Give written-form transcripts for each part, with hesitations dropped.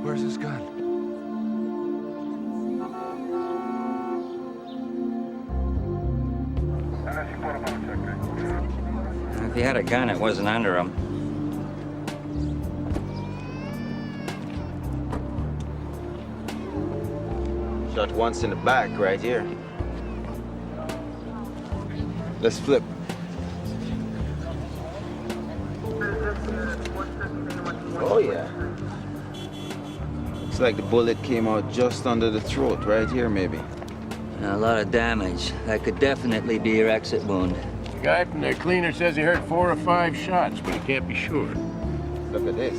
Where's his gun? If he had a gun, it wasn't under him. Shot once in the back, right here. Let's flip. Oh, yeah. Looks like the bullet came out just under the throat, right here, maybe. A lot of damage. That could definitely be your exit wound. The guy from the cleaner says he heard 4 or 5 shots, but he can't be sure. Look at this.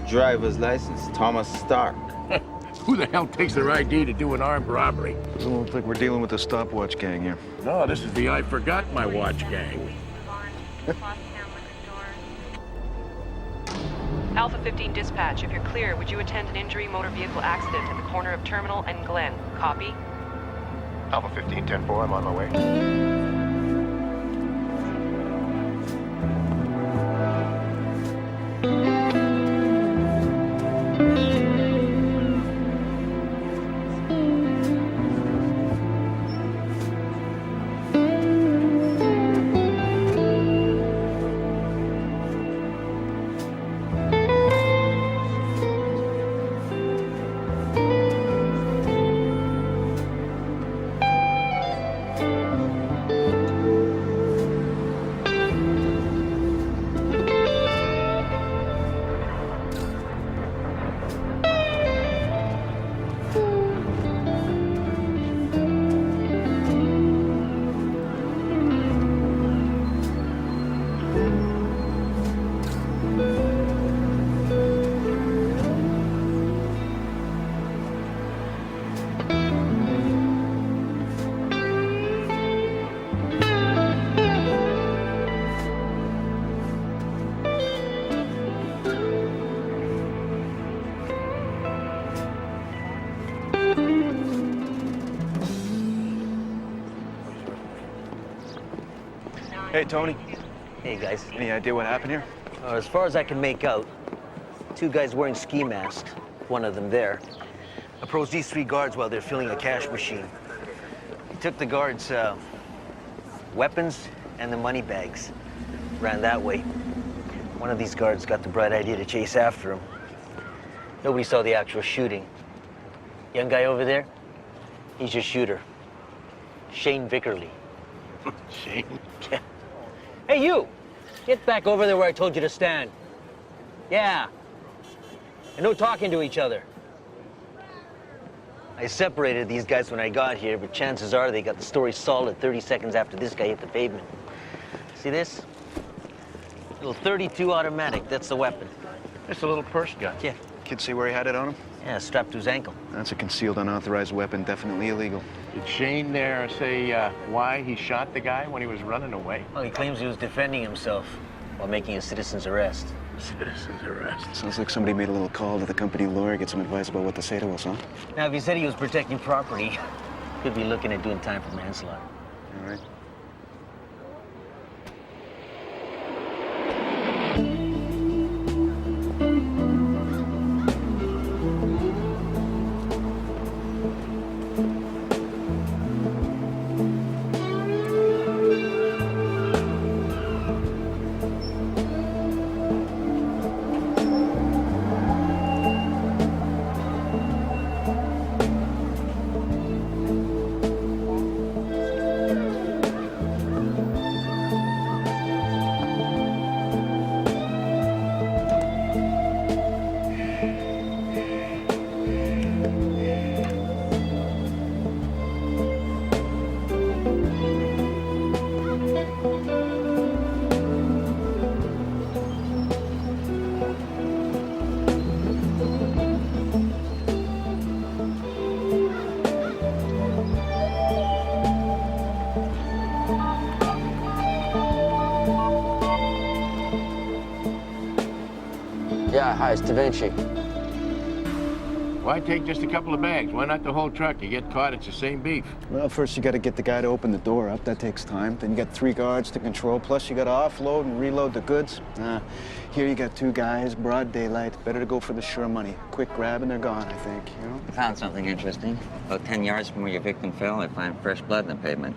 Driver's license, Thomas Stark. Who the hell takes their ID to do an armed robbery? Doesn't look like we're dealing with a stopwatch gang here. No, this is the I forgot my watch gang. Alpha 15 dispatch, if you're clear, would you attend an injury motor vehicle accident at the corner of Terminal and Glen? Copy? Alpha 15, 10-4, I'm on my way. Hey, Tony. Hey, guys. Any idea what happened here? As far as I can make out, 2 guys wearing ski masks, one of them there, approached these 3 guards while they're filling a cash machine. He took the guards' weapons and the money bags, ran that way. One of these guards got the bright idea to chase after him. Nobody saw the actual shooting. Young guy over there, he's your shooter. Shane Vickerly. Shane? Yeah. Hey, you! Get back over there where I told you to stand. Yeah. And no talking to each other. I separated these guys when I got here, but chances are they got the story solid 30 seconds after this guy hit the pavement. See this? Little .32 automatic, that's the weapon. It's a little purse gun. Yeah. Kids see where he had it on him? Yeah, strapped to his ankle. That's a concealed, unauthorized weapon, definitely illegal. Did Shane there say why he shot the guy when he was running away? Well, he claims he was defending himself while making a citizen's arrest. Citizen's arrest. Sounds like somebody made a little call to the company lawyer, get some advice about what to say to us, huh? Now, if he said he was protecting property, could be looking at doing time for manslaughter. All right. Yeah, hi, it's Da Vinci. Why take just a couple of bags? Why not the whole truck? You get caught, it's the same beef. Well, first you got to get the guy to open the door up. That takes time. Then you got 3 guards to control. Plus you got to offload and reload the goods. Here you got 2 guys, broad daylight. Better to go for the sure money. Quick grab and they're gone, I think, you know? Found something interesting. About 10 yards from where your victim fell, I find fresh blood in the pavement.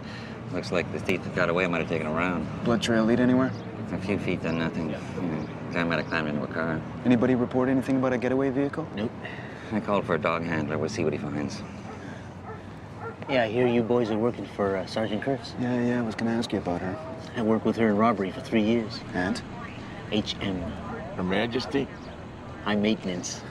Looks like the thief that got away might have taken a round. Blood trail lead anywhere? A few feet done nothing. Guy might have climbed into a car. Anybody report anything about a getaway vehicle? Nope. I called for a dog handler. We'll see what he finds. Yeah, I hear you boys are working for Sergeant Kurtz. Yeah, I was gonna ask you about her. I worked with her in robbery for 3 years. And? HM. Her Majesty? High maintenance.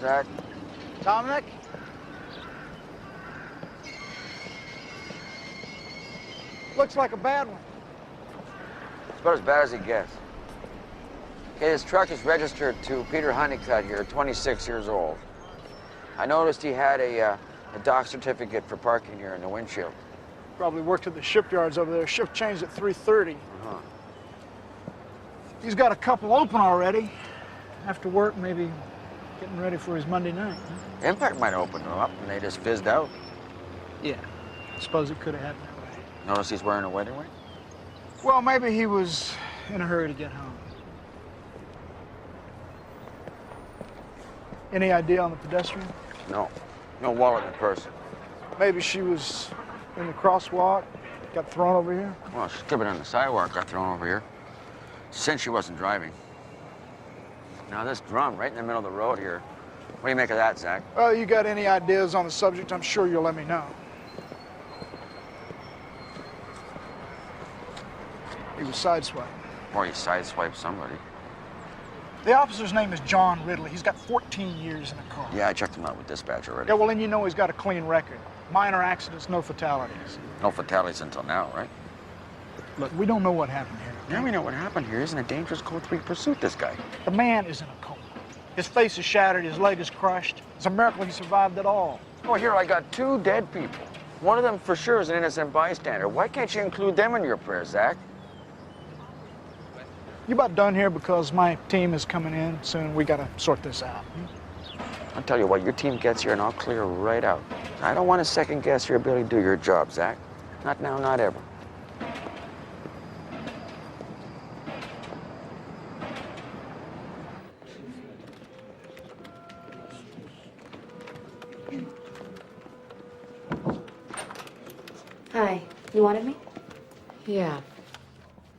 Zach? Dominic? Looks like a bad one. It's about as bad as it gets. Okay, his truck is registered to Peter Honeycutt here, 26 years old. I noticed he had a dock certificate for parking here in the windshield. Probably worked at the shipyards over there. Shift changed at 3:30. He's got a couple open already. After work, maybe getting ready for his Monday night. Impact might open them up and they just fizzed out. Yeah. Suppose it could have happened that way. Notice he's wearing a wedding ring? Well, maybe he was in a hurry to get home. Any idea on the pedestrian? No. No wallet in the purse. Maybe she was in the crosswalk, got thrown over here. Well, she could have been on the sidewalk, got thrown over here. Since she wasn't driving. Now this drum right in the middle of the road here. What do you make of that, Zach? Well, you got any ideas on the subject, I'm sure you'll let me know. He was sideswiped. Or you sideswiped somebody. The officer's name is John Ridley. He's got 14 years in the car. Yeah, I checked him out with dispatch already. Yeah, well, then you know he's got a clean record. Minor accidents, no fatalities. No fatalities until now, right? Look, we don't know what happened here. Now we know what happened here. He's in a dangerous Code 3 pursuit, this guy. The man is in a coma. His face is shattered, his leg is crushed. It's a miracle he survived at all. Oh, here I got 2 dead people. One of them for sure is an innocent bystander. Why can't you include them in your prayers, Zach? You about done here because my team is coming in soon. We gotta sort this out. I'll tell you what, your team gets here and I'll clear right out. I don't want to second guess your ability to do your job, Zach. Not now, not ever. Hi, you wanted me? Yeah.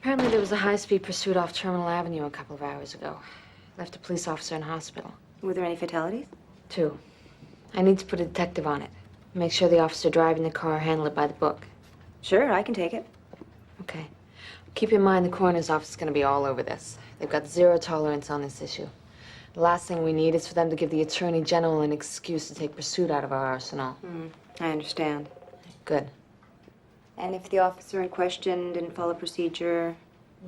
Apparently there was a high-speed pursuit off Terminal Avenue a couple of hours ago. Left a police officer in hospital. Were there any fatalities? 2. I need to put a detective on it. Make sure the officer driving the car handle it by the book. Sure, I can take it. Okay. Keep in mind the coroner's office is going to be all over this. They've got 0 tolerance on this issue. The last thing we need is for them to give the Attorney General an excuse to take pursuit out of our arsenal. I understand. Good. And if the officer in question didn't follow procedure?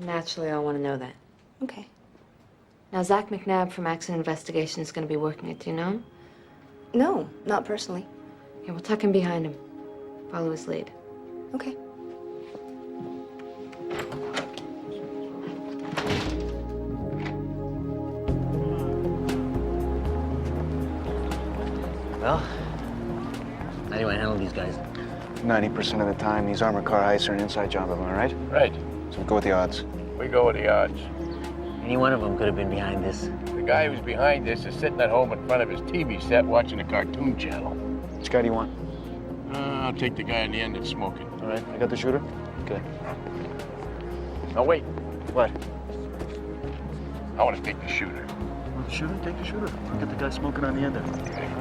Naturally, I'll want to know that. Okay. Now, Zach McNabb from Accident Investigation is going to be working it. Do you know him? No, not personally. Yeah, we'll tuck him behind him. Follow his lead. Okay. Well, how do I handle these guys? 90% of the time, these armored car heists are an inside job, am I right? Right. So go with the odds. We go with the odds. Any one of them could have been behind this. The guy who's behind this is sitting at home in front of his TV set watching a cartoon channel. Which guy do you want? I'll take the guy in the end that's smoking. All right, I got the shooter? Okay. No, wait. What? I want to take the shooter. The shooter? Take the shooter. I'll get the guy smoking on the end there. Okay.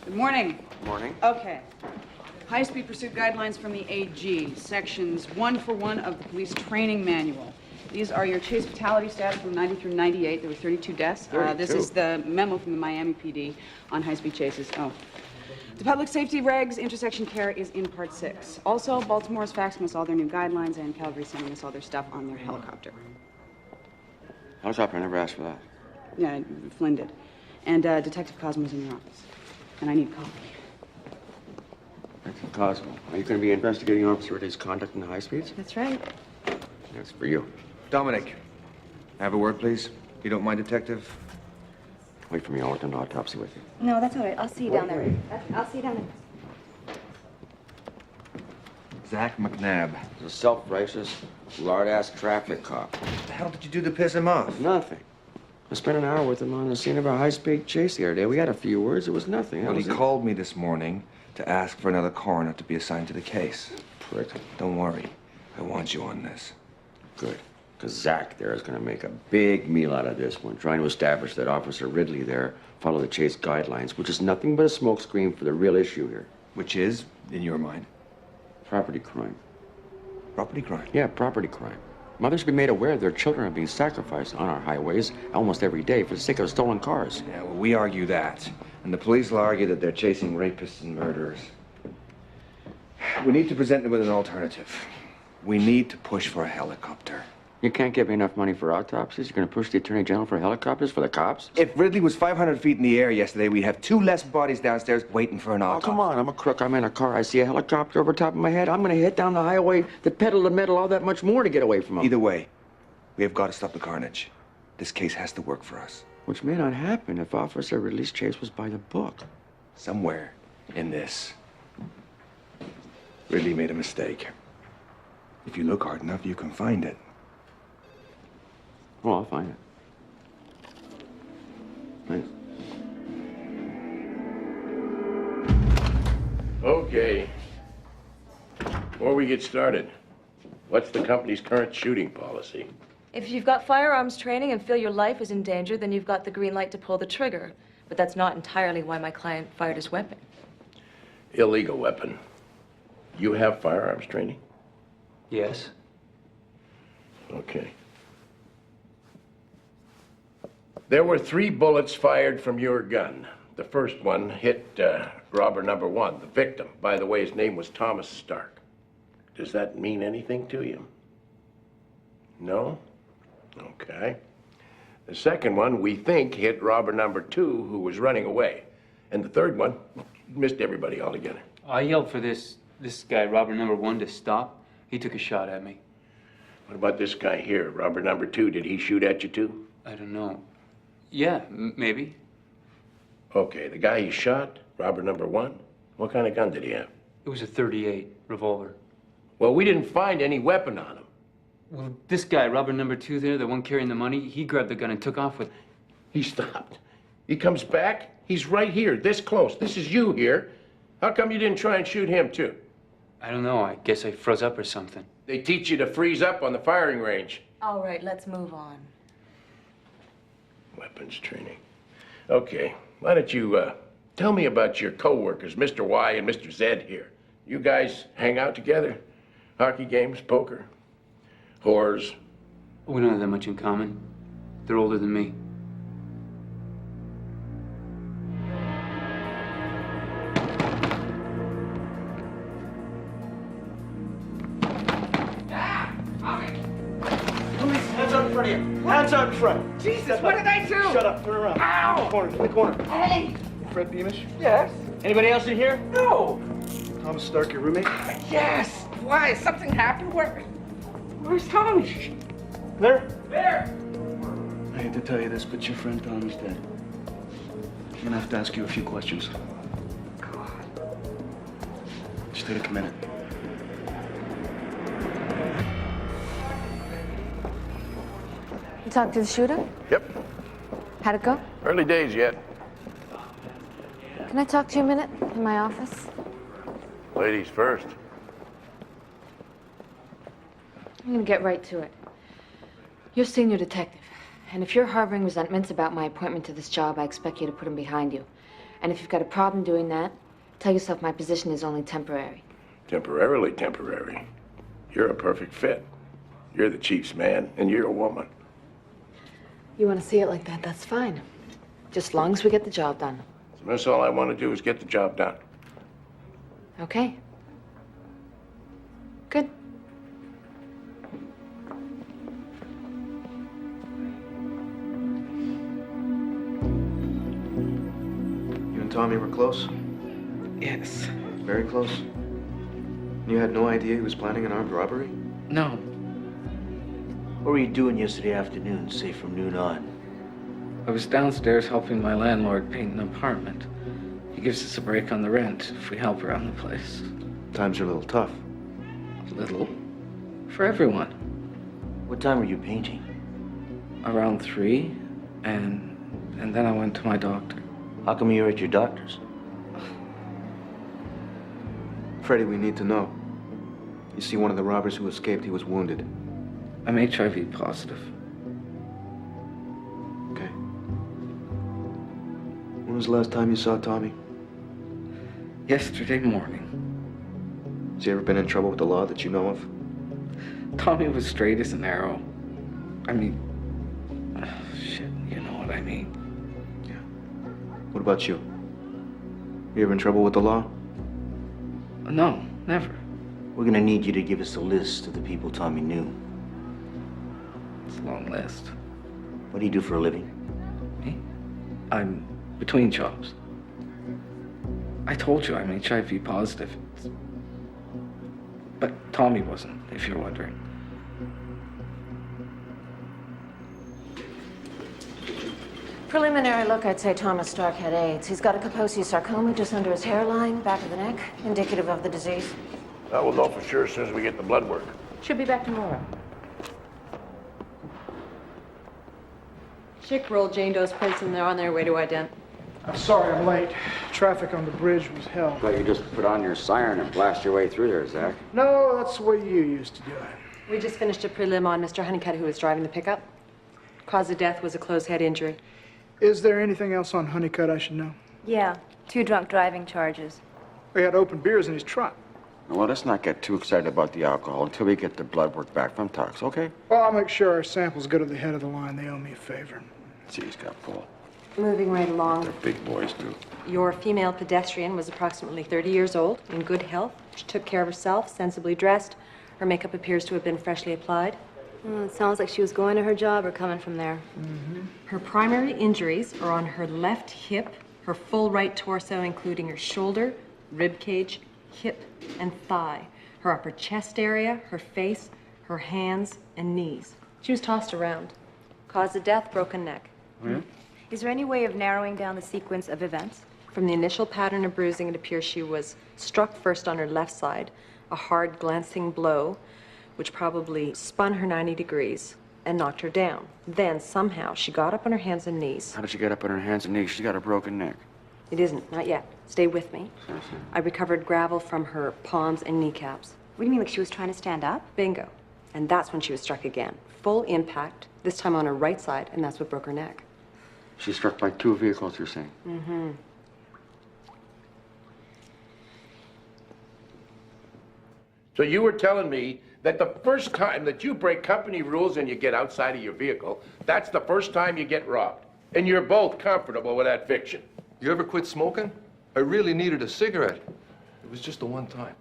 Good morning. Morning. Okay. High-speed pursuit guidelines from the AG, sections 1 for 1 of the police training manual. These are your chase fatality stats from 90 through 98. There were 32 deaths. This 32? is the memo from the Miami PD on high-speed chases. Oh. The public safety regs, intersection care is in part 6. Also, Baltimore's faxing us all their new guidelines, and Calgary's sending us all their stuff on their helicopter. Helicopter, I never asked for that. Yeah, Flynn did. And Detective Cosmo's in your office. And I need coffee. Detective Cosmo, are you going to be investigating Officer Ridley's conduct in the high speeds? That's right. That's for you. Dominic, have a word, please. You don't mind, Detective? Wait for me. I'll work on the autopsy with you. No, that's all right. I'll see you down there. I'll see you down there. Zach McNabb. He's a self-righteous, lard-ass traffic cop. What the hell did you do to piss him off? Nothing. I spent an hour with him on the scene of a high-speed chase the other day. We had a few words. It was nothing. Well, he called me this morning to ask for another coroner to be assigned to the case. Prick. Don't worry. I want you on this. Good. Because Zach there is going to make a big meal out of this one, trying to establish that Officer Ridley there followed the chase guidelines, which is nothing but a smokescreen for the real issue here. Which is, in your mind? Property crime. Property crime? Yeah, property crime. Mothers should be made aware their children are being sacrificed on our highways almost every day for the sake of stolen cars. Yeah, well, we argue that. And the police will argue that they're chasing rapists and murderers. We need to present them with an alternative. We need to push for a helicopter. You can't give me enough money for autopsies? You're going to push the Attorney General for helicopters for the cops? If Ridley was 500 feet in the air yesterday, we'd have 2 less bodies downstairs waiting for an Oh, autopsy. come on. I'm a crook. I'm in a car. I see a helicopter over top of my head. I'm going to hit down the highway to pedal to metal all that much more to get away from him. Either way, we have got to stop the carnage. This case has to work for us. Which may not happen if Officer Ridley's chase was by the book. Somewhere in this, Ridley made a mistake. If you look hard enough, you can find it. Well, I'll find it. Thanks. Okay. Before we get started, what's the company's current shooting policy? If you've got firearms training and feel your life is in danger, then you've got the green light to pull the trigger. But that's not entirely why my client fired his weapon. Illegal weapon. You have firearms training? Yes. Okay. There were 3 bullets fired from your gun. The first one hit robber number 1, the victim. By the way, his name was Thomas Stark. Does that mean anything to you? No? Okay. The second one, we think, hit robber number 2, who was running away. And the third one missed everybody altogether. I yelled for this guy, robber number 1, to stop. He took a shot at me. What about this guy here, robber number 2? Did he shoot at you too? I don't know. Yeah, maybe. Okay, the guy he shot, robber number 1, what kind of gun did he have? It was a .38 revolver. Well, we didn't find any weapon on him. Well, this guy, robber number 2 there, the one carrying the money, he grabbed the gun and took off with it. He stopped. He comes back. He's right here, this close. This is you here. How come you didn't try and shoot him, too? I don't know. I guess I froze up or something. They teach you to freeze up on the firing range. All right, let's move on. Weapons training. Okay, why don't you tell me about your co-workers, Mr. Y and Mr. Z here. You guys hang out together? Hockey games, poker, whores? We don't have that much in common. They're older than me. Hands out in front of you. Hands out in front. Jesus, what did I do? Shut up. Turn around. Ow! In the corner. Hey! Fred Beamish? Yes? Anybody else in here? No! Thomas Stark, your roommate? Yes! Why? Something happened? Where's Tommy? There? There! I hate to tell you this, but your friend Tommy's dead. I'm gonna have to ask you a few questions. Just take a minute. You talked to the shooter? Yep. How'd it go? Early days yet. Can I talk to you a minute in my office? Ladies first. I'm gonna get right to it. You're senior detective, and if you're harboring resentments about my appointment to this job, I expect you to put them behind you. And if you've got a problem doing that, tell yourself my position is only temporary. Temporarily temporary. You're a perfect fit. You're the chief's man, and you're a woman. You want to see it like that, that's fine. Just as long as we get the job done. So that's all I want to do is get the job done. Okay. Good. You and Tommy were close? Yes. Very close? You had no idea he was planning an armed robbery? No. What were you doing yesterday afternoon, say from noon on? I was downstairs helping my landlord paint an apartment. He gives us a break on the rent if we help around the place. Times are a little tough. Little? For everyone. What time were you painting? Around 3, and then I went to my doctor. How come you were at your doctor's? Freddie, we need to know. You see, one of the robbers who escaped, he was wounded. I'm HIV positive. Okay. When was the last time you saw Tommy? Yesterday morning. Has he ever been in trouble with the law that you know of? Tommy was straight as an arrow. I mean, shit, you know what I mean. Yeah. What about you? You ever in trouble with the law? No, never. We're gonna need you to give us a list of the people Tommy knew. It's a long list. What do you do for a living? Me? I'm between jobs. I told you I'm HIV positive. But Tommy wasn't, if you're wondering. Preliminary look, I'd say Thomas Stark had AIDS. He's got a Kaposi sarcoma just under his hairline, back of the neck, indicative of the disease. We'll know for sure as soon as we get the blood work. Should be back tomorrow. Chick rolled Jane Doe's prints and they're on their way to ident. I'm sorry I'm late. Traffic on the bridge was hell. Thought you just put on your siren and blast your way through there, Zach. No, that's the way you used to do it. We just finished a prelim on Mr. Honeycutt, who was driving the pickup. Cause of death was a closed head injury. Is there anything else on Honeycutt I should know? Yeah, 2 drunk driving charges. He had open beers in his trunk. Well, let's not get too excited about the alcohol until we get the blood work back from Tox, okay? Well, I'll make sure our samples go to the head of the line. They owe me a favor. See, he's got full. Moving right along. They're big boys, too. Your female pedestrian was approximately 30 years old, in good health. She took care of herself, sensibly dressed. Her makeup appears to have been freshly applied. It sounds like she was going to her job or coming from there. Her primary injuries are on her left hip, her full right torso, including her shoulder, rib cage, hip, and thigh, her upper chest area, her face, her hands, and knees. She was tossed around. Cause of death, broken neck. Is there any way of narrowing down the sequence of events? From the initial pattern of bruising, it appears she was struck first on her left side, a hard, glancing blow, which probably spun her 90 degrees and knocked her down. Then, somehow, she got up on her hands and knees. How did she get up on her hands and knees? She's got a broken neck. It isn't, not yet. Stay with me. I recovered gravel from her palms and kneecaps. What do you mean, like she was trying to stand up? Bingo. And that's when she was struck again. Full impact, this time on her right side, and that's what broke her neck. She's struck by 2 vehicles, you're saying? Mm-hmm. So you were telling me that the first time that you break company rules and you get outside of your vehicle, that's the first time you get robbed. And you're both comfortable with that fiction. You ever quit smoking? I really needed a cigarette. It was just the one time.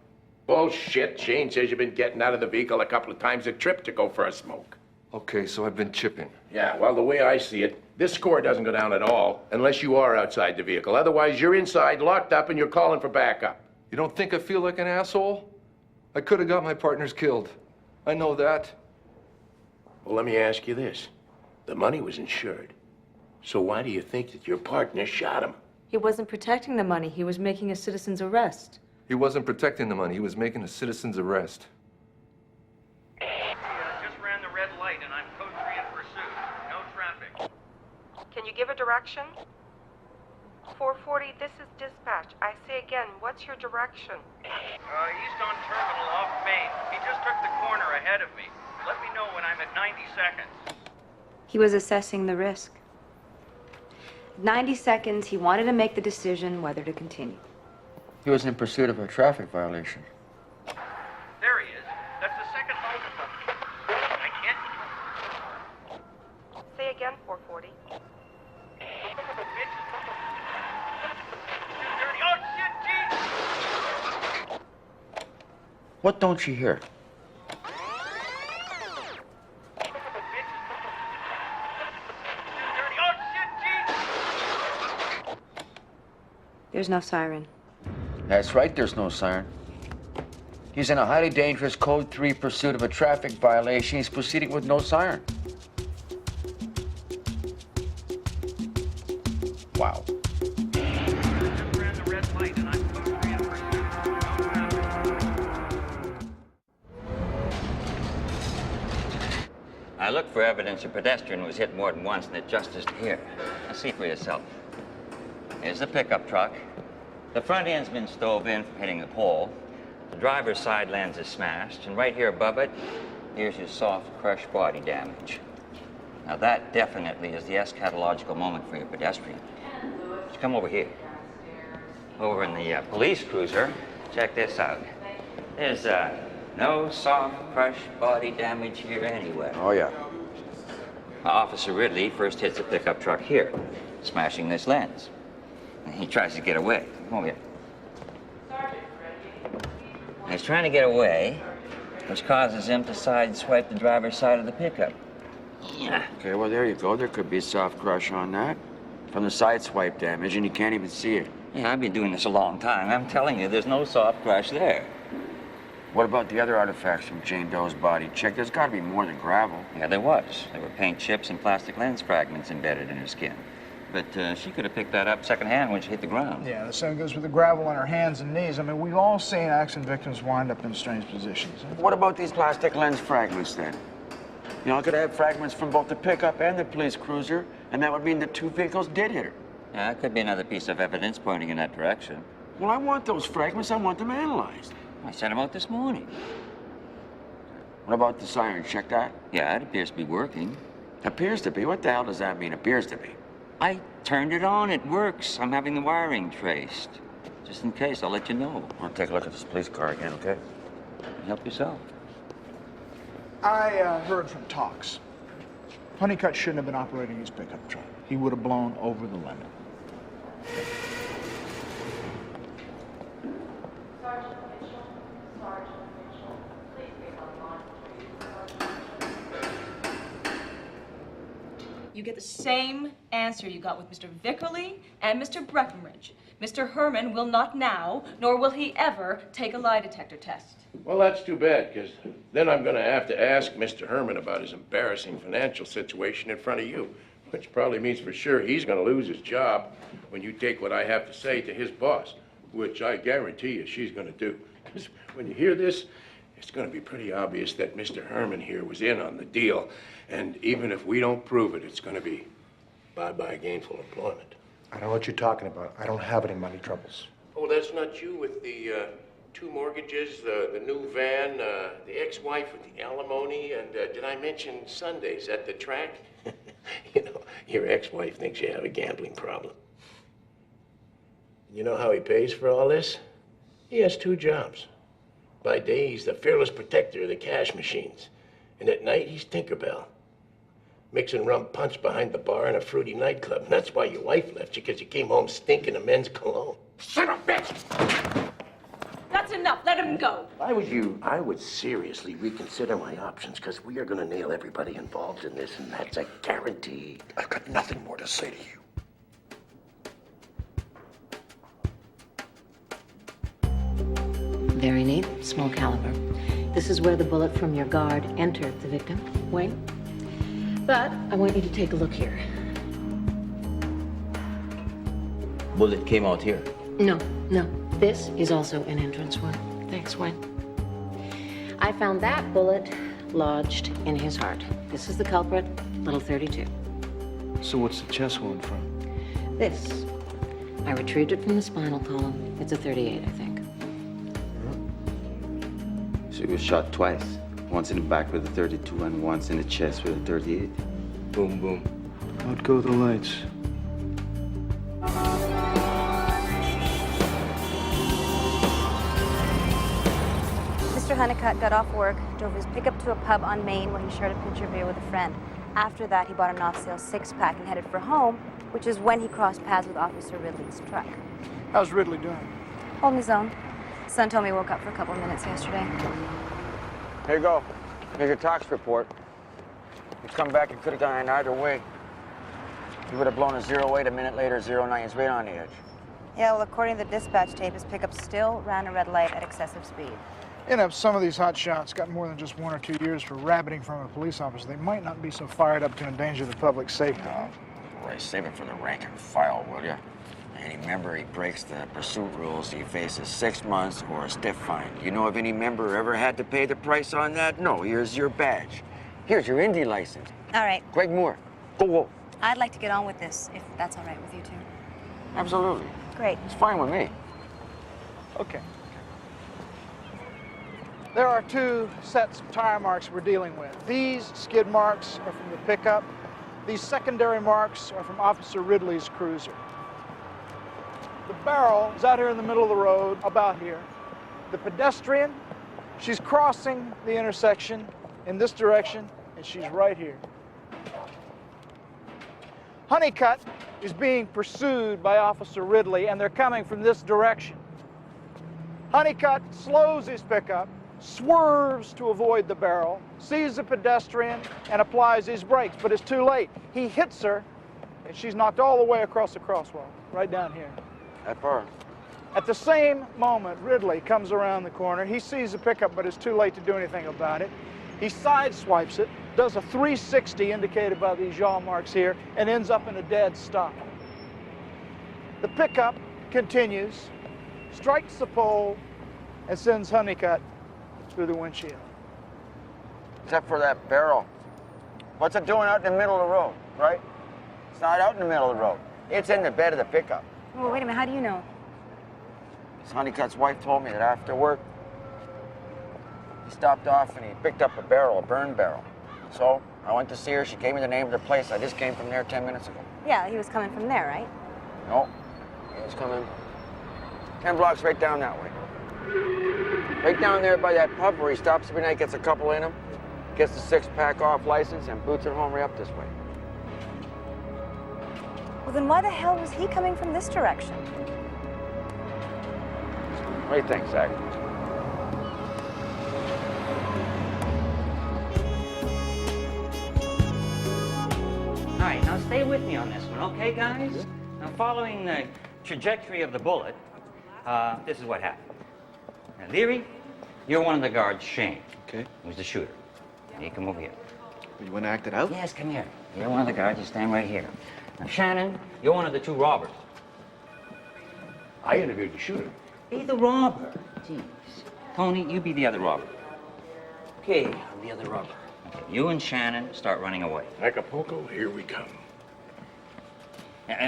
Bullshit. Shane says you've been getting out of the vehicle a couple of times a trip to go for a smoke. Okay, so I've been chipping. Yeah, well, the way I see it, this score doesn't go down at all unless you are outside the vehicle. Otherwise, you're inside, locked up, and you're calling for backup. You don't think I feel like an asshole? I could have got my partners killed. I know that. Well, let me ask you this. The money was insured. So why do you think that your partner shot him? He wasn't protecting the money. He was making a citizen's arrest. He wasn't protecting the money. He was making a citizen's arrest. Just ran the red light and I'm code 3 in pursuit. No traffic. Can you give a direction? 440, this is dispatch. I say again, what's your direction? East on Terminal off Main. He just took the corner ahead of me. Let me know when I'm at 90 seconds. He was assessing the risk. 90 seconds, he wanted to make the decision whether to continue. He was in pursuit of a traffic violation. There he is. That's the second multiple. I What don't you hear? There's no siren. That's right, there's no siren. He's in a highly dangerous Code 3 pursuit of a traffic violation. He's proceeding with no siren. Wow. I looked for evidence a pedestrian was hit more than once and it just isn't here. Now see for yourself. Here's the pickup truck. The front end's been stove in from hitting the pole. The driver's side lens is smashed, and right here above it, here's your soft, crushed body damage. Now that definitely is the eschatological moment for your pedestrian. Just come over here. Over in the police cruiser, check this out. There's no soft, crushed body damage here anywhere. Oh, yeah. Officer Ridley first hits the pickup truck here, smashing this lens. He tries to get away. Come over here. He's trying to get away, which causes him to sideswipe the driver's side of the pickup. Yeah. Okay, well, there you go. There could be a soft crush on that. From the side swipe damage, and you can't even see it. Yeah, I've been doing this a long time. I'm telling you, there's no soft crush there. What about the other artifacts from Jane Doe's body? Check, there's got to be more than gravel. Yeah, there was. There were paint chips and plastic lens fragments embedded in her skin. But she could have picked that up secondhand when she hit the ground. Yeah, the same goes with the gravel on her hands and knees. I mean, we've all seen accident victims wind up in strange positions. What about these plastic lens fragments, then? You know, I could have fragments from both the pickup and the police cruiser, and that would mean the two vehicles did hit her. Yeah, that could be another piece of evidence pointing in that direction. Well, I want those fragments. I want them analyzed. I sent them out this morning. What about the siren? Check that? Yeah, it appears to be working. Appears to be? What the hell does that mean, appears to be? I turned it on. It works. I'm having the wiring traced. Just in case, I'll let you know. I'll take a look at this police car again, okay? Help yourself. I heard from Tox. Honeycutt shouldn't have been operating his pickup truck. He would have blown over the limit. You get the same answer you got with Mr. Vickerly and Mr. Breckenridge. Mr. Herman will not now, nor will he ever, take a lie detector test. Well, that's too bad, because then I'm going to have to ask Mr. Herman about his embarrassing financial situation in front of you, which probably means for sure he's going to lose his job when you take what I have to say to his boss, which I guarantee you she's going to do. Because when you hear this, it's going to be pretty obvious that Mr. Herman here was in on the deal, and even if we don't prove it, it's going to be bye-bye gainful employment. I don't know what you're talking about. I don't have any money troubles. Oh, that's not you with the 2 mortgages, the new van, the ex-wife with the alimony, and did I mention Sundays at the track? You know, your ex-wife thinks you have a gambling problem. You know how he pays for all this? He has 2 jobs. By day, he's the fearless protector of the cash machines. And at night, he's Tinkerbell, mixing rum punch behind the bar in a fruity nightclub. And that's why your wife left you, because you came home stinking of men's cologne. Son of a bitch! That's enough. Let him go. If I was you, I would seriously reconsider my options, because we are going to nail everybody involved in this, and that's a guarantee. I've got nothing more to say to you. Very neat, small caliber. This is where the bullet from your guard entered the victim, Wayne. But I want you to take a look here. Bullet came out here. No. This is also an entrance wound. Thanks, Wayne. I found that bullet lodged in his heart. This is the culprit, little 32. So what's the chest wound from? This. I retrieved it from the spinal column. It's a 38, I think. So he was shot twice. Once in the back with a 32 and once in the chest with a 38. Boom, boom. Out go the lights. Mr. Honeycutt got off work, drove his pickup to a pub on Main where he shared a pitcher of beer with a friend. After that, he bought an off-sale 6-pack and headed for home, which is when he crossed paths with Officer Ridley's truck. How's Ridley doing? Holding his own. Son told me he woke up for a couple of minutes yesterday. Here you go. Here's your tox report. You come back, it could have gone either way. He would have blown a 08 a minute later, 09. He's right on the edge. Yeah, well, according to the dispatch tape, his pickup still ran a red light at excessive speed. You know, if some of these hot shots got more than just 1 or 2 years for rabbiting from a police officer, they might not be so fired up to endanger the public safety. Right, save it for the rank and file, will ya? Any member he breaks the pursuit rules, he faces 6 months or a stiff fine. You know if any member ever had to pay the price on that? No, here's your badge. Here's your Indy license. All right. Greg Moore, go. I'd like to get on with this, if that's all right with you two. Absolutely. Great. It's fine with me. Okay. There are 2 sets of tire marks we're dealing with. These skid marks are from the pickup. These secondary marks are from Officer Ridley's cruiser. The barrel is out here in the middle of the road, about here. The pedestrian, she's crossing the intersection in this direction, and she's right here. Honeycutt is being pursued by Officer Ridley, and they're coming from this direction. Honeycutt slows his pickup, swerves to avoid the barrel, sees the pedestrian, and applies his brakes, but it's too late. He hits her, and she's knocked all the way across the crosswalk, right down here. That far. At the same moment, Ridley comes around the corner. He sees the pickup, but it's too late to do anything about it. He sideswipes it, does a 360 indicated by these yaw marks here, and ends up in a dead stop. The pickup continues, strikes the pole, and sends Honeycutt through the windshield. Except for that barrel. What's it doing out in the middle of the road, right? It's not out in the middle of the road. It's in the bed of the pickup. Well, wait a minute, how do you know? Honeycutt's wife told me that after work, he stopped off and he picked up a barrel, a burn barrel. So I went to see her. She gave me the name of the place. I just came from there 10 minutes ago. Yeah, he was coming from there, right? No, he was coming 10 blocks right down that way. Right down there by that pub where he stops every night, gets a couple in him, gets the 6-pack off license, and boots it home right up this way. Well, then why the hell was he coming from this direction? What do you think, Zach? All right, now stay with me on this one, okay, guys? Now, following the trajectory of the bullet, this is what happened. Now, Leary, you're one of the guards, Shane. Okay. Who's the shooter. Now, you come over here. You want to act it out? Yes, come here. You're one of the guards, you stand right here. Now, Shannon, you're one of the 2 robbers. I interviewed the shooter. Be the robber. Jeez. Tony, you be the other robber. Okay, I'm the other robber. Okay, you and Shannon start running away. Acapulco, here we come.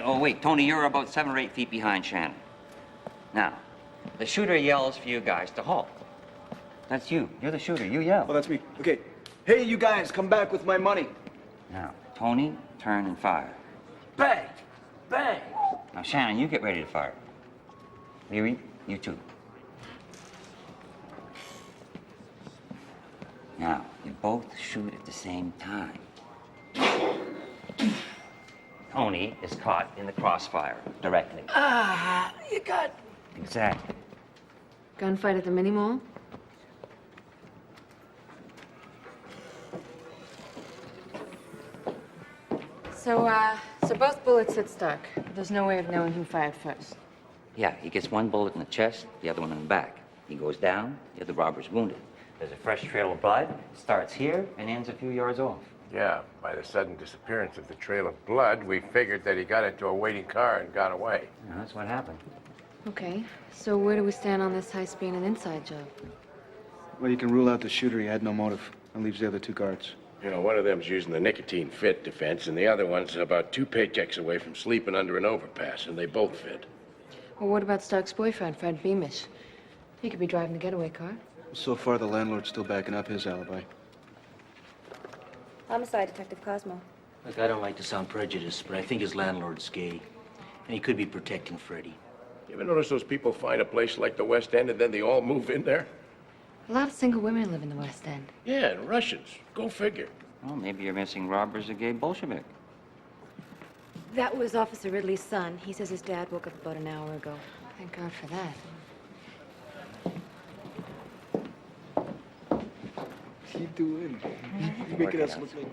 Oh, wait, Tony, you're about 7 or 8 feet behind Shannon. Now, the shooter yells for you guys to halt. That's you. You're the shooter. You yell. Oh, that's me. Okay. Hey, you guys, come back with my money. Now, Tony, turn and fire. Bang! Bang! Now, Shannon, you get ready to fire. Leary, you too. Now, you both shoot at the same time. Tony is caught in the crossfire directly. Ah, you got... Exactly. Gunfight at the mini mall? So both bullets hit Stark. There's no way of knowing who fired first. Yeah, he gets one bullet in the chest, the other one in the back. He goes down, the other robber's wounded. There's a fresh trail of blood, starts here and ends a few yards off. Yeah, by the sudden disappearance of the trail of blood, we figured that he got into a waiting car and got away. Yeah, that's what happened. Okay, so where do we stand on this heist being an inside job? Well, you can rule out the shooter. He had no motive. That leaves the other 2 guards. You know, one of them's using the nicotine fit defense, and the other one's about 2 paychecks away from sleeping under an overpass, and they both fit. Well, what about Stark's boyfriend, Fred Beamish? He could be driving the getaway car. So far, the landlord's still backing up his alibi. Homicide, Detective Cosmo. Look, I don't like to sound prejudiced, but I think his landlord's gay. And he could be protecting Freddie. You ever notice those people find a place like the West End and then they all move in there? A lot of single women live in the West End. Yeah, and Russians. Go figure. Well, maybe you're missing robbers a gay Bolshevik. That was Officer Ridley's son. He says his dad woke up about an hour ago. Thank God for that. you doing? You're making us look like...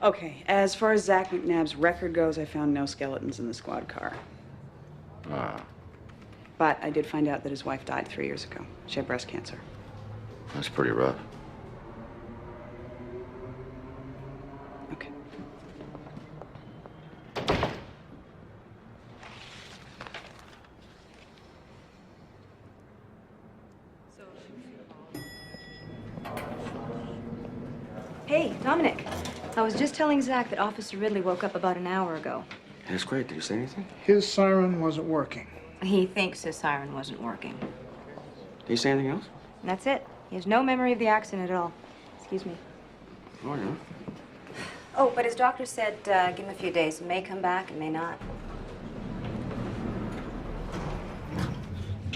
Okay, as far as Zach McNabb's record goes, I found no skeletons in the squad car. Ah, But I did find out that his wife died 3 years ago. She had breast cancer. that's pretty rough. Okay. Hey, Dominic. I was just telling Zach that Officer Ridley woke up about an hour ago. That's great. Did you say anything? His siren wasn't working. He thinks his siren wasn't working. Did you say anything else? And that's it. He has no memory of the accident at all. Excuse me. Oh, yeah. Oh, but his doctor said give him a few days. It may come back, it may not.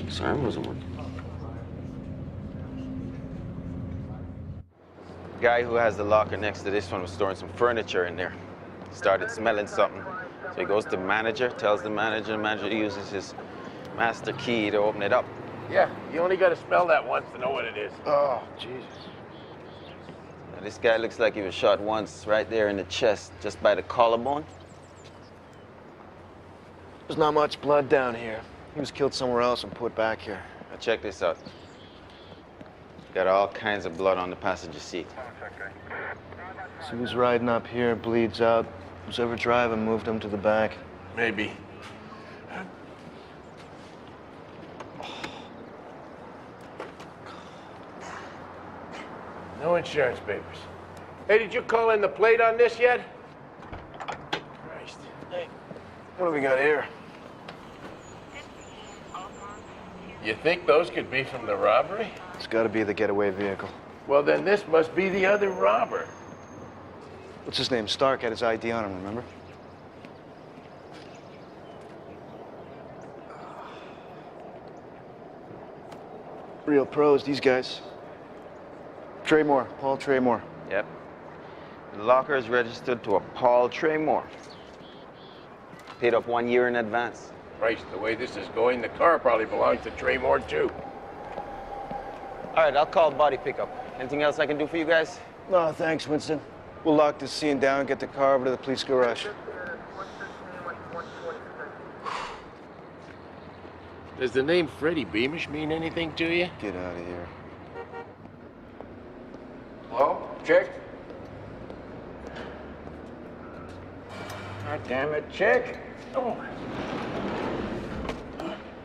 Siren wasn't working. The guy who has the locker next to this one was storing some furniture in there. Started smelling something. So he goes to the manager, tells the manager uses his master key to open it up. Yeah, you only got to smell that once to know what it is. Oh, Jesus. Now, this guy looks like he was shot once right there in the chest, just by the collarbone. There's not much blood down here. He was killed somewhere else and put back here. Now check this out. Got all kinds of blood on the passenger seat. So he was riding up here, bleeds out. Who's ever driving moved him to the back. Maybe. No insurance papers. Hey, did you call in the plate on this yet? Christ. Hey, what do we got here? You think those could be from the robbery? It's got to be the getaway vehicle. Well, then this must be the other robber. What's his name? Stark had his ID on him, remember? Real pros, these guys. Traymore, Paul Traymore. Yep. The locker is registered to a Paul Traymore. Paid up 1 year in advance. Christ, the way this is going, the car probably belongs to Traymore, too. All right, I'll call body pickup. Anything else I can do for you guys? No, thanks, Winston. We'll lock this scene down and get the car over to the police garage. Does the name Freddie Beamish mean anything to you? Get out of here. Hello? Chick? God damn it, Chick. Oh.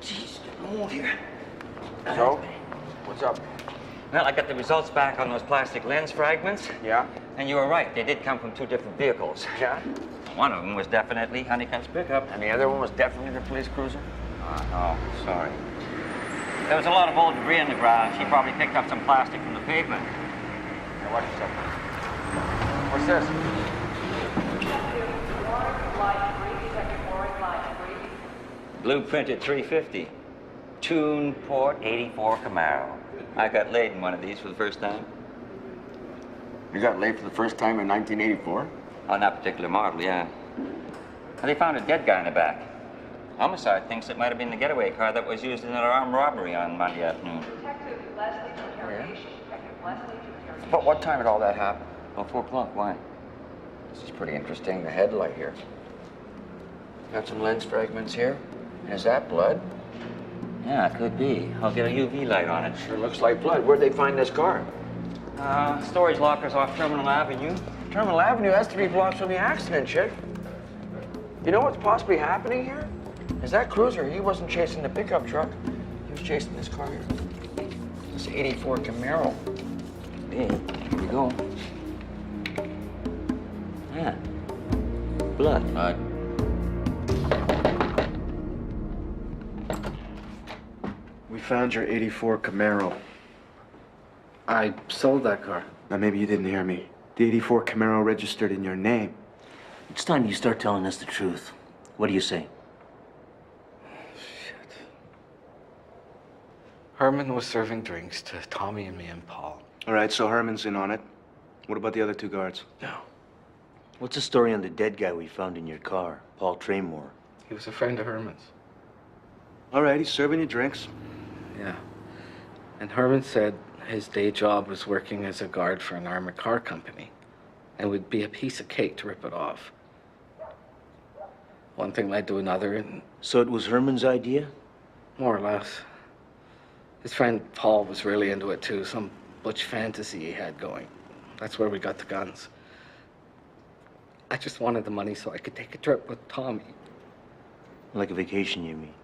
Jeez, move here. So, what's up? Well, I got the results back on those plastic lens fragments. Yeah? And you were right. They did come from two different vehicles. Yeah? One of them was definitely Honeycutt's pickup. And the other one was definitely the police cruiser? Oh, sorry. There was a lot of old debris on the ground. She probably picked up some plastic from the pavement. Now, watch yourself. What's this? Blueprinted 350. Tune Port 84 Camaro. I got laid in one of these for the first time. You got laid for the first time in 1984? On that particular model, yeah. And they found a dead guy in the back. Homicide thinks it might have been the getaway car that was used in an armed robbery on Monday afternoon. But what time did all that happen? Oh, 4 o'clock, why? This is pretty interesting, the headlight here. Got some lens fragments here. Is that blood? Yeah, it could be. I'll get a UV light on it. Sure looks like blood. Where'd they find this car? Storage lockers off Terminal Avenue. Terminal Avenue, that's 3 blocks from the accident, chick. You know what's possibly happening here? Is that cruiser, he wasn't chasing the pickup truck. He was chasing this car here. This 84 Camaro. Hey, here we go. Yeah. Blood. We found your 84 Camaro. I sold that car. Now, maybe you didn't hear me. The 84 Camaro registered in your name. It's time you start telling us the truth. What do you say? Shit. Herman was serving drinks to Tommy and me and Paul. All right, so Herman's in on it. What about the other 2 guards? No. What's the story on the dead guy we found in your car, Paul Traymore? He was a friend of Herman's. All right, he's serving you drinks. Yeah. And Herman said his day job was working as a guard for an armored car company. And it would be a piece of cake to rip it off. One thing led to another, and... So it was Herman's idea? More or less. His friend Paul was really into it too, some butch fantasy he had going. That's where we got the guns. I just wanted the money so I could take a trip with Tommy. Like a vacation, you mean?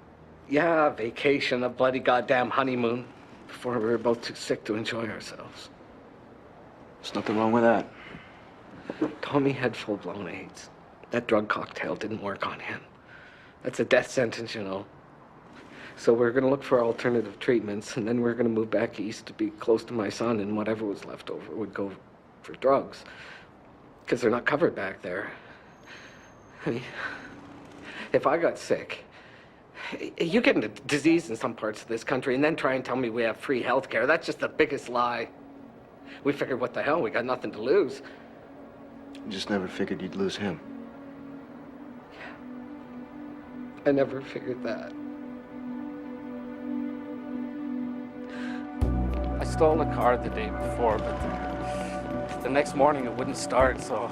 Yeah, vacation, a bloody goddamn honeymoon, before we were both too sick to enjoy ourselves. There's nothing wrong with that. Tommy had full-blown AIDS. That drug cocktail didn't work on him. That's a death sentence, you know. So we're gonna look for alternative treatments, and then we're gonna move back east to be close to my son, and whatever was left over would go for drugs. Because they're not covered back there. I mean, if I got sick, you get a disease in some parts of this country and then try and tell me we have free health care. That's just the biggest lie. We figured, what the hell, we got nothing to lose. You just never figured you'd lose him. I never figured that. I stole a car the day before, but the next morning it wouldn't start, so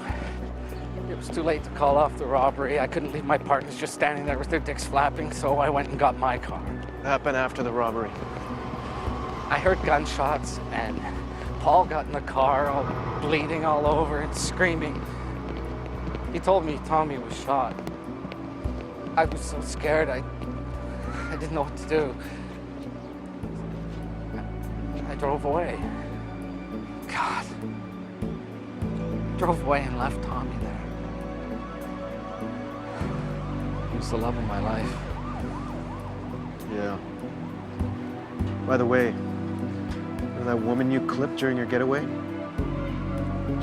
it was too late to call off the robbery. I couldn't leave my partners just standing there with their dicks flapping, so I went and got my car. What happened after the robbery? I heard gunshots, and Paul got in the car, all bleeding all over and screaming. He told me Tommy was shot. I was so scared, I didn't know what to do. I drove away. God. Drove away and left Tommy there. He was the love of my life. Yeah. By the way, remember that woman you clipped during your getaway?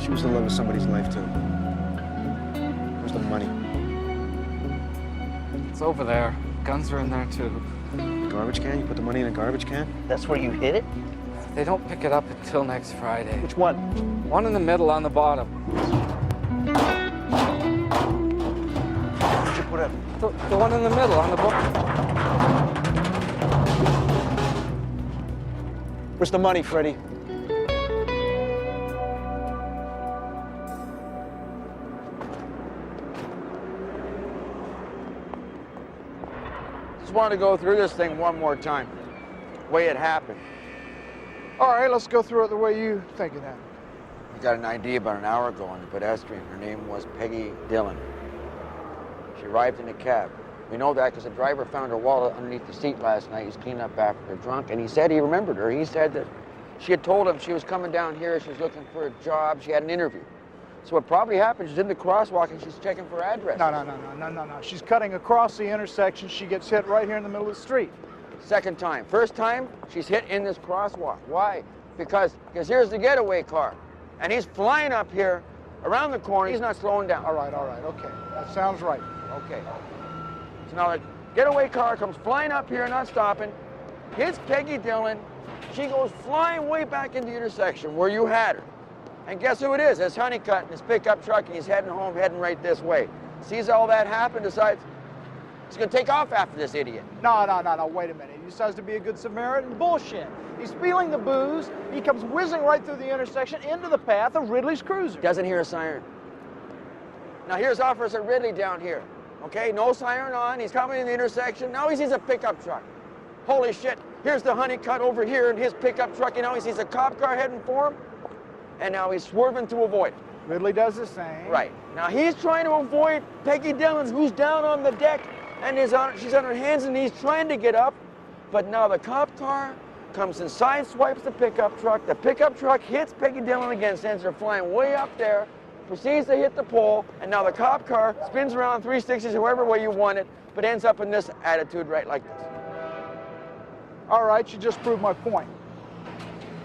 She was the love of somebody's life, too. Where's the money? It's over there. Guns are in there, too. Garbage can? You put the money in a garbage can? That's where you hid it? They don't pick it up until next Friday. Which one? One in the middle on the bottom. Where'd you put it? The one in the middle on the bottom. Where's the money, Freddie? Just wanted to go through this thing one more time. The way it happened. All right, let's go through it the way you think it happened. We got an ID about an hour ago on the pedestrian. Her name was Peggy Dillon. She arrived in a cab. We know that because the driver found her wallet underneath the seat last night. He was cleaning up after her drunk, and he said he remembered her. He said that she had told him she was coming down here, she was looking for a job, she had an interview. So what probably happened, she's in the crosswalk and she's checking for addresses. No. She's cutting across the intersection. She gets hit right here in the middle of the street. Second time. First time, she's hit in this crosswalk. Why? Because here's the getaway car. And he's flying up here, around the corner. He's not slowing down. All right, okay. That sounds right. Okay. So now the getaway car comes flying up here, not stopping, hits Peggy Dillon. She goes flying way back in the intersection where you had her. And guess who it is? It's Honeycutt in his pickup truck, and he's heading home, heading right this way. Sees all that happen, decides he's going to take off after this idiot. No, wait a minute. He decides to be a good Samaritan? Bullshit. He's feeling the booze. He comes whizzing right through the intersection into the path of Ridley's cruiser. Doesn't hear a siren. Now here's Officer Ridley down here. Okay, no siren on. He's coming in the intersection. Now he sees a pickup truck. Holy shit. Here's the Honeycutt over here in his pickup truck. You know, he sees a cop car heading for him. And now he's swerving to avoid it. Ridley does the same. Right. Now he's trying to avoid Peggy Dillon, who's down on the deck, and she's on her hands and knees trying to get up. But now the cop car comes and sideswipes the pickup truck. The pickup truck hits Peggy Dillon again, sends her flying way up there, proceeds to hit the pole, and now the cop car spins around 360s, however way you want it, but ends up in this attitude right like this. All right, you just proved my point.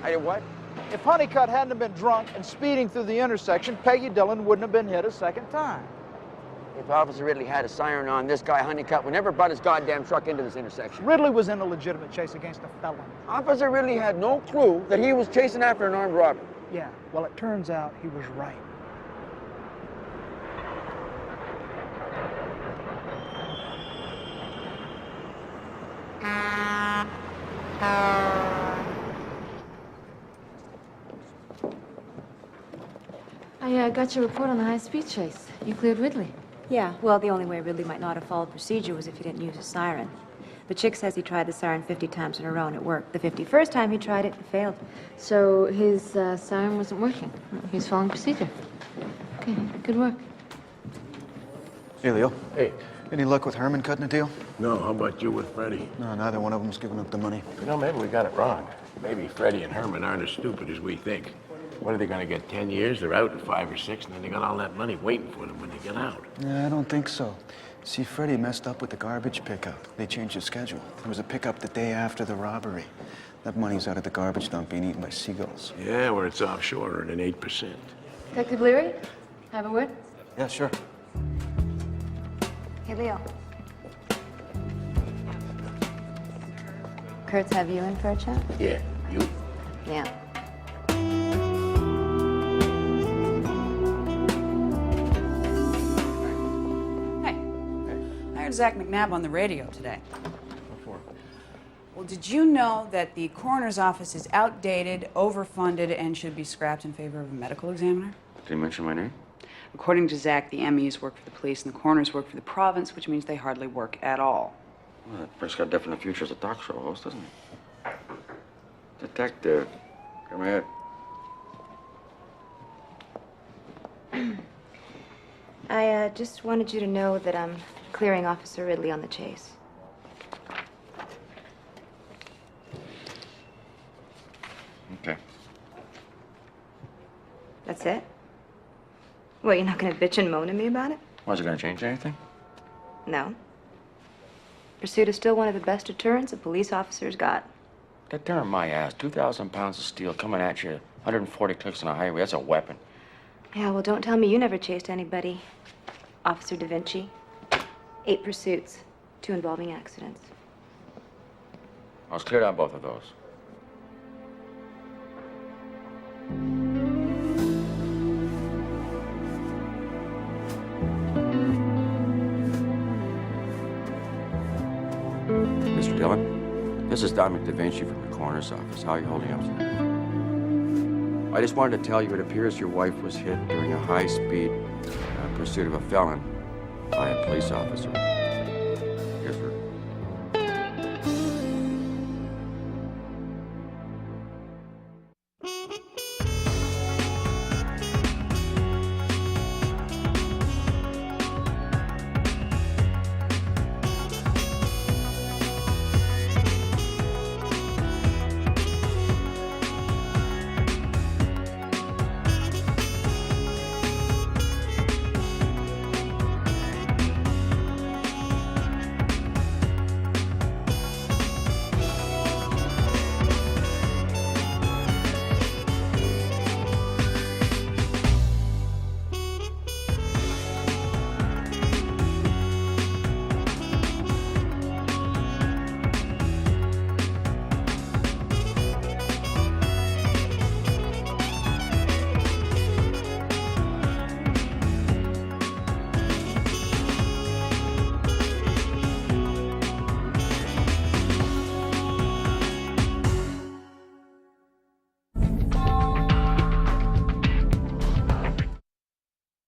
I did what? If Honeycutt hadn't been drunk and speeding through the intersection, Peggy Dillon wouldn't have been hit a second time. If Officer Ridley had a siren on, this guy Honeycutt would never brought his goddamn truck into this intersection. Ridley was in a legitimate chase against a felon. Officer Ridley had no clue that he was chasing after an armed robber. Yeah, well, it turns out he was right. I got your report on the high-speed chase. You cleared Ridley. Yeah, well, the only way Ridley might not have followed procedure was if he didn't use a siren. The chick says he tried the siren 50 times in a row and it worked. The 51st time he tried it, it failed. So his siren wasn't working. He was following procedure. Okay, good work. Hey, Leo. Hey. Any luck with Herman cutting a deal? No, how about you with Freddie? No, neither one of them's giving up the money. You know, maybe we got it wrong. Maybe Freddie and Herman aren't as stupid as we think. What are they going to get, 10 years? They're out in 5 or 6, and then they got all that money waiting for them when they get out. Yeah, I don't think so. See, Freddie messed up with the garbage pickup. They changed the schedule. There was a pickup the day after the robbery. That money's out at the garbage dump being eaten by seagulls. Yeah, where it's offshore earning 8%. Detective Leary, have a word? Yeah, sure. Hey, Leo. Kurtz have you in for a chat? Yeah, you? Yeah. I heard Zach McNabb on the radio today. Well, did you know that the coroner's office is outdated, overfunded, and should be scrapped in favor of a medical examiner? Did he mention my name? According to Zach, the MEs work for the police and the coroners work for the province, which means they hardly work at all. Well, that prick's got a definite future as a talk show host, doesn't he? Detective, come here. I just wanted you to know that I'm clearing Officer Ridley on the chase. Okay. That's it? What, you're not gonna bitch and moan at me about it? Was it going to change anything? No. Pursuit is still one of the best deterrents a police officer's got. That darn my ass. 2,000 pounds of steel coming at you. 140 clicks on a highway. That's a weapon. Yeah, well, don't tell me you never chased anybody. Officer Da Vinci. 8 pursuits, 2 involving accidents. I was cleared on both of those. Mr. Dillon, this is Dominic Da Vinci from the coroner's office. How are you holding up today? I just wanted to tell you it appears your wife was hit during a high-speed pursuit of a felon by a police officer.